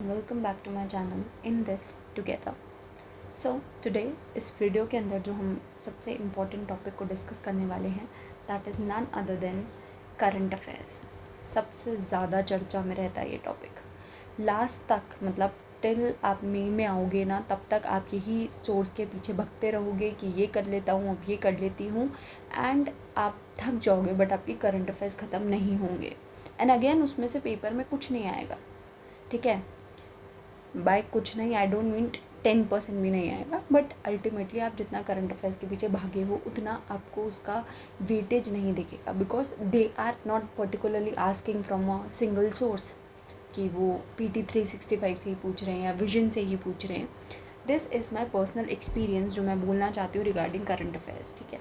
Welcome back to my channel in this together. So today इस video के अंदर जो हम सबसे इम्पोर्टेंट टॉपिक को डिस्कस करने वाले हैं that is none other than current affairs. सबसे ज़्यादा चर्चा में रहता है ये टॉपिक। लास्ट तक मतलब टिल आप मई में आओगे ना, तब तक आप यही सोर्स के पीछे भगते रहोगे कि ये कर लेता हूँ, अब ये कर लेती हूँ, एंड आप थक जाओगे बट आपकी करंट अफेयर्स ख़त्म नहीं होंगे। एंड अगेन उसमें से पेपर में कुछ नहीं आएगा, ठीक है। बाय कुछ नहीं आई डोंट मीन 10% भी नहीं आएगा, बट अल्टीमेटली आप जितना करंट अफेयर्स के पीछे भागे हो उतना आपको उसका वेटेज नहीं दिखेगा, because they are not particularly asking from a single source कि वो PT 365 से ही पूछ रहे हैं या विजन से ही पूछ रहे हैं। This is my personal experience जो मैं बोलना चाहती हूँ रिगार्डिंग करंट अफेयर्स, ठीक है।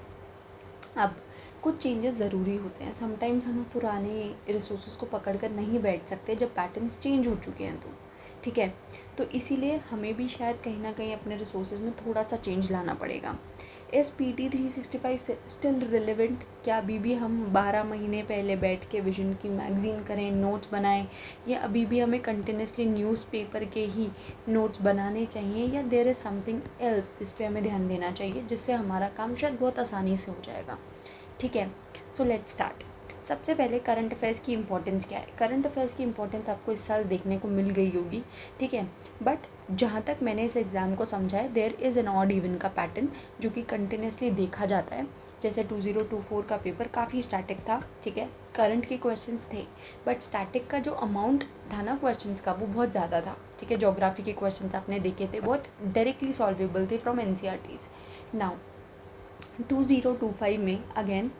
अब कुछ चेंजेस ज़रूरी होते हैं। समटाइम्स हम पुराने रिसोर्सेज को पकड़ कर नहीं बैठ सकते जब पैटर्न्स चेंज हो चुके हैं, तो ठीक है। तो इसीलिए हमें भी शायद कहीं ना कहीं अपने रिसोर्सेज में थोड़ा सा चेंज लाना पड़ेगा। इस PT 365 से स्टिल रिलेवेंट? क्या अभी भी हम 12 महीने पहले बैठ के विजन की मैगज़ीन करें, नोट्स बनाएं, या अभी भी हमें कंटिन्यूसली न्यूज़पेपर के ही नोट्स बनाने चाहिए, या देयर इज़ समथिंग एल्स जिस पे हमें ध्यान देना चाहिए जिससे हमारा काम शायद बहुत आसानी से हो जाएगा, ठीक है। So let's start. सबसे पहले करंट अफेयर्स की इंपॉर्टेंस क्या है। करंट अफेयर्स की इंपॉर्टेंस आपको इस साल देखने को मिल गई होगी, ठीक है। बट जहाँ तक मैंने इस एग्ज़ाम को समझा है, there is an odd even का पैटर्न जो कि कंटिन्यूसली देखा जाता है। जैसे 2024 का पेपर काफ़ी स्टैटिक था, ठीक है। करंट के क्वेश्चंस थे बट स्टैटिक का जो अमाउंट था ना क्वेश्चंस का वो बहुत ज़्यादा था, ठीक है। ज्योग्राफी के क्वेश्चंस आपने देखे थे, बहुत डायरेक्टली सॉल्वेबल थे फ्रॉम NCERTs। नाउ 2025 में अगेन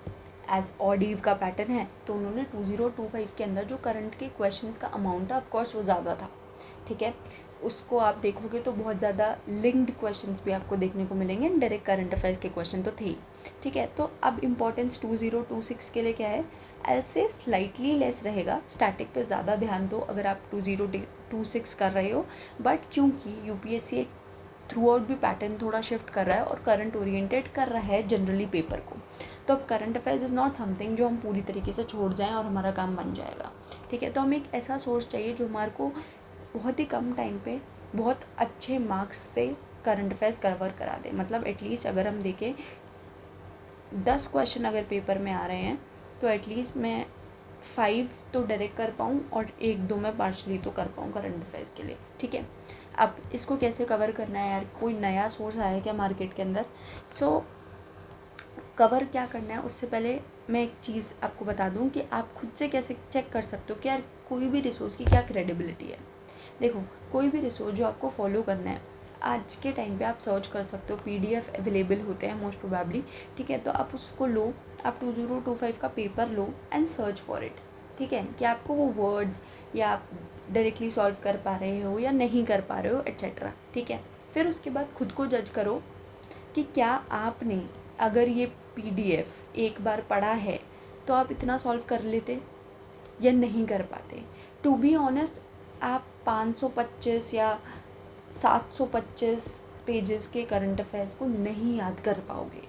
एज ऑड ईव का पैटर्न है, तो उन्होंने 2025 के अंदर जो करंट के क्वेश्चंस का अमाउंट था ऑफकोर्स वो ज़्यादा था, ठीक है। उसको आप देखोगे तो बहुत ज़्यादा लिंक्ड क्वेश्चंस भी आपको देखने को मिलेंगे, डायरेक्ट करंट अफेयर्स के क्वेश्चन तो थे ही, ठीक है। तो अब इम्पोर्टेंस 2026 के लिए क्या है, एल से स्लाइटली लेस रहेगा। स्टैटिक पे ज़्यादा ध्यान दो अगर आप 2026 कर रहे हो, बट क्योंकि UPSC थ्रू आउट भी पैटर्न थोड़ा शिफ्ट कर रहा है और करंट ओरिएंटेड कर रहा है जनरली पेपर को, तो अब current affairs is not something जो हम पूरी तरीके से छोड़ जाएं और हमारा काम बन जाएगा, ठीक है। तो हमें एक ऐसा सोर्स चाहिए जो हमारे को बहुत ही कम टाइम पे बहुत अच्छे मार्क्स से करंट अफेयर्स कवर करा दे। मतलब एटलीस्ट अगर हम देखें 10 क्वेश्चन अगर पेपर में आ रहे हैं तो एटलीस्ट मैं 5 तो डायरेक्ट कर पाऊँ और 1-2 मैं पार्शली तो कर पाऊँ करंट अफेयर्स के लिए, ठीक है। अब इसको कैसे कवर करना है यार, कोई नया सोर्स आया है क्या मार्केट के अंदर? सो कवर क्या करना है उससे पहले मैं एक चीज़ आपको बता दूं कि आप खुद से कैसे चेक कर सकते हो कि यार कोई भी रिसोर्स की क्या क्रेडिबिलिटी है। देखो, कोई भी रिसोर्स जो आपको फॉलो करना है, आज के टाइम पे आप सर्च कर सकते हो, PDF अवेलेबल होते हैं मोस्ट प्रोबेबली, ठीक है। तो आप उसको लो, आप 2025 का paper low and search for it, ठीक है। कि आपको वो वर्ड्स या आप डायरेक्टली सॉल्व कर पा रहे हो या नहीं कर पा रहे हो एट्सेट्रा, ठीक है। फिर उसके बाद खुद को जज करो कि क्या आपने अगर ये PDF एक बार पढ़ा है तो आप इतना सॉल्व कर लेते या नहीं कर पाते। टू बी ऑनेस्ट, आप 525 या 725 पेजेस के करंट अफेयर्स को नहीं याद कर पाओगे,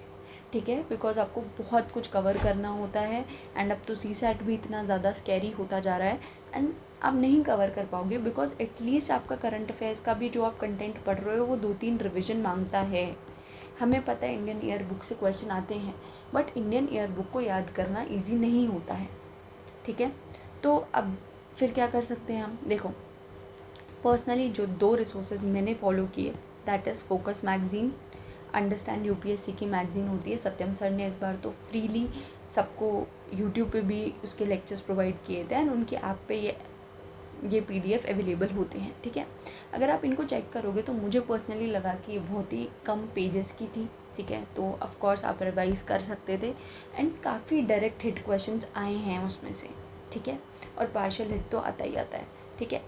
ठीक है। बिकॉज आपको बहुत कुछ कवर करना होता है एंड अब तो CSAT भी इतना ज़्यादा स्कैरी होता जा रहा है एंड आप नहीं कवर कर पाओगे, बिकॉज एटलीस्ट आपका करंट अफेयर्स का भी जो आप कंटेंट पढ़ रहे हो वो 2-3 रिविजन मांगता है। हमें पता है इंडियन ईयर बुक से क्वेश्चन आते हैं, बट इंडियन ईयर बुक को याद करना ईजी नहीं होता है, ठीक है। तो अब फिर क्या कर सकते हैं हम? देखो, पर्सनली जो 2 रिसोर्सेज मैंने फॉलो किए that is focus magazine, understand UPSC की मैगज़ीन होती है। सत्यम सर ने इस बार तो फ्रीली सबको यूट्यूब पे भी उसके लेक्चर्स प्रोवाइड किए थे एंड उनके ऐप पे ये PDF अवेलेबल होते हैं, ठीक है। अगर आप इनको चेक करोगे तो मुझे पर्सनली लगा कि ये बहुत ही कम पेजेस की थी, ठीक है। तो ऑफ कोर्स आप रिवाइज़ कर सकते थे एंड काफ़ी डायरेक्ट हिट क्वेश्चंस आए हैं उसमें से, ठीक है। और पार्शियल हिट तो आता ही आता है, ठीक है।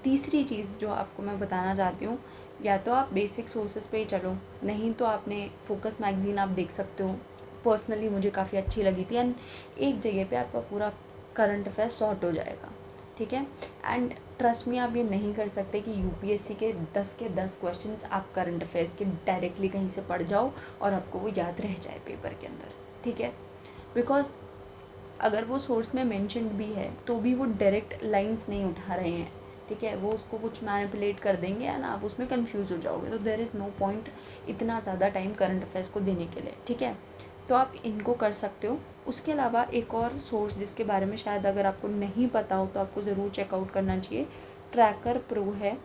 तीसरी चीज़ जो आपको मैं बताना चाहती हूँ, या तो आप बेसिक सोर्सेज पे ही चलो, नहीं तो आपने फोकस मैगज़ीन आप देख सकते हो। पर्सनली मुझे काफ़ी अच्छी लगी थी एंड एक जगह पे आपका पूरा करंट अफेयर सॉर्ट हो जाएगा, ठीक है। एंड ट्रस्ट में आप ये नहीं कर सकते कि UPSC के 10 क्वेश्चंस आप करंट अफेयर्स के डायरेक्टली कहीं से पढ़ जाओ और आपको वो याद रह जाए पेपर के अंदर, ठीक है। बिकॉज अगर वो सोर्स में मेंशन्ड भी है तो भी वो डायरेक्ट लाइंस नहीं उठा रहे हैं, ठीक है, वो उसको कुछ मैनिपुलेट कर देंगे एंड आप उसमें कंफ्यूज हो जाओगे। तो देयर इज़ नो पॉइंट इतना ज़्यादा टाइम करंट अफेयर्स को देने के लिए, ठीक है। तो आप इनको कर सकते हो। उसके अलावा एक और सोर्स जिसके बारे में शायद अगर आपको नहीं पता हो तो आपको ज़रूर चेकआउट करना चाहिए, ट्रैकर प्रो है,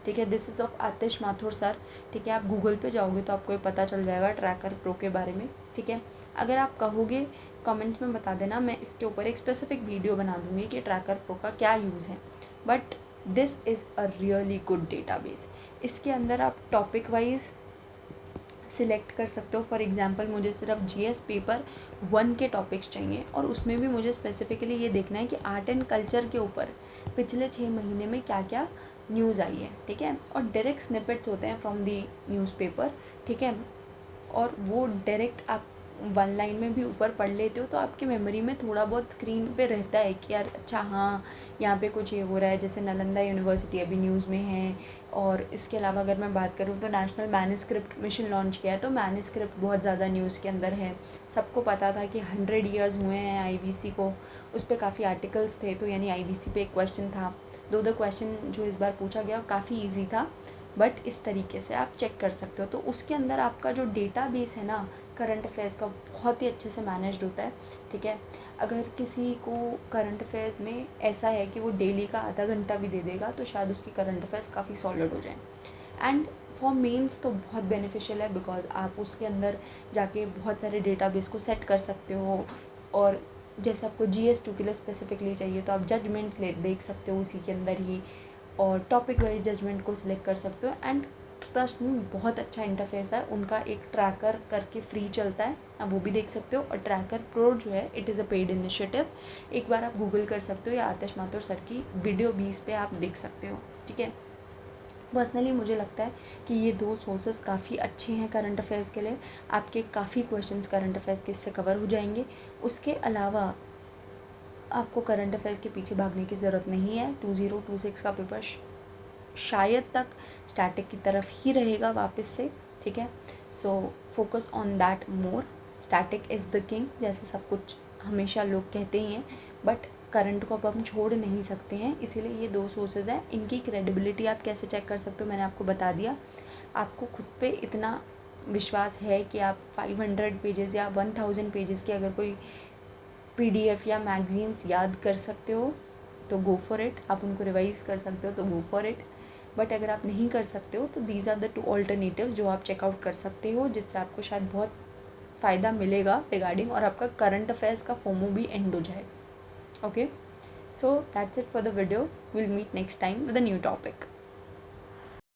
ठीक है। This is of Atish Mathur sir, ठीक है। आप गूगल पे जाओगे तो आपको ये पता चल जाएगा ट्रैकर प्रो के बारे में, ठीक है। अगर आप कहोगे कमेंट में बता देना, मैं इसके ऊपर एक स्पेसिफिक वीडियो बना दूँगी कि ट्रैकर प्रो का क्या यूज़ है। But this is a really good database. इसके अंदर आप टॉपिक वाइज सिलेक्ट कर सकते हो। फॉर एग्जांपल मुझे सिर्फ जीएस पेपर 1 के टॉपिक्स चाहिए और उसमें भी मुझे स्पेसिफिकली ये देखना है कि आर्ट एंड कल्चर के ऊपर पिछले 6 महीने में क्या क्या न्यूज़ आई है, ठीक है। और डायरेक्ट स्निपेट्स होते हैं फ्रॉम दी न्यूज़पेपर, ठीक है। और वो डायरेक्ट आप 1 लाइन में भी ऊपर पढ़ लेते हो तो आपकी मेमोरी में थोड़ा बहुत स्क्रीन पे रहता है कि यार अच्छा हाँ यहाँ पे कुछ ये हो रहा है। जैसे नालंदा यूनिवर्सिटी अभी न्यूज़ में है। और इसके अलावा अगर मैं बात करूँ तो नेशनल मैन्युस्क्रिप्ट मिशन लॉन्च किया है, तो मैन्युस्क्रिप्ट बहुत ज़्यादा न्यूज़ के अंदर है। सबको पता था कि 100 ईयर्स हुए हैं आईवीसी को, उस पर काफ़ी आर्टिकल्स थे। तो यानी आईवीसी पे एक क्वेश्चन था, दो क्वेश्चन जो इस बार पूछा गया काफ़ी ईजी था, बट इस तरीके से आप चेक कर सकते हो। तो उसके अंदर आपका जो डेटाबेस है ना करंट अफेयर्स का, बहुत ही अच्छे से मैनेज्ड होता है, ठीक है। अगर किसी को करंट अफेयर्स में ऐसा है कि वो डेली का आधा घंटा भी दे देगा तो शायद उसकी करंट अफेयर्स काफ़ी सॉलिड हो जाए। एंड फॉर मेंस तो बहुत बेनिफिशियल है, बिकॉज आप उसके अंदर जाके बहुत सारे डेटाबेस को सेट कर सकते हो। और जैसे आपको GS2 के लिए स्पेसिफिकली चाहिए तो आप जजमेंट्स देख सकते हो उसी के अंदर ही, और टॉपिक वाइज जजमेंट को सिलेक्ट कर सकते हो। एंड ट्रस्ट में बहुत अच्छा इंटरफेस है उनका, एक ट्रैकर करके फ्री चलता है, आप वो भी देख सकते हो। और ट्रैकर प्रो जो है it is a paid initiative, एक बार आप गूगल कर सकते हो या आतिश माथुर सर की वीडियो 20 पे आप देख सकते हो, ठीक है। पर्सनली मुझे लगता है कि ये 2 सोर्सेस काफ़ी अच्छे हैं करंट अफेयर्स के लिए। आपके काफ़ी क्वेश्चंस करंट अफेयर्स के इससे कवर हो जाएंगे। उसके अलावा आपको करंट अफेयर्स के पीछे भागने की ज़रूरत नहीं है। 2026 का पेपर शायद तक स्टैटिक की तरफ ही रहेगा वापस से, ठीक है। So focus on that more. Static is the king, जैसे सब कुछ हमेशा लोग कहते ही हैं, बट करंट को अब हम छोड़ नहीं सकते हैं। इसीलिए ये 2 सोर्सेज हैं। इनकी क्रेडिबिलिटी आप कैसे चेक कर सकते हो मैंने आपको बता दिया। आपको खुद पे इतना विश्वास है कि आप 500 पेजेस या 1000 पेजेस की अगर कोई PDF या मैगजीन्स याद कर सकते हो तो गो फॉर इट। आप उनको रिवाइज़ कर सकते हो तो गो फॉर इट। बट अगर आप नहीं कर सकते हो तो दीज आर द 2 ऑल्टरनेटिव्स जो आप चेकआउट कर सकते हो, जिससे आपको शायद बहुत फ़ायदा मिलेगा रिगार्डिंग, और आपका करंट अफेयर्स का फोमो भी एंड हो जाए। Okay, so that's it for the video. Will meet next time with a new topic.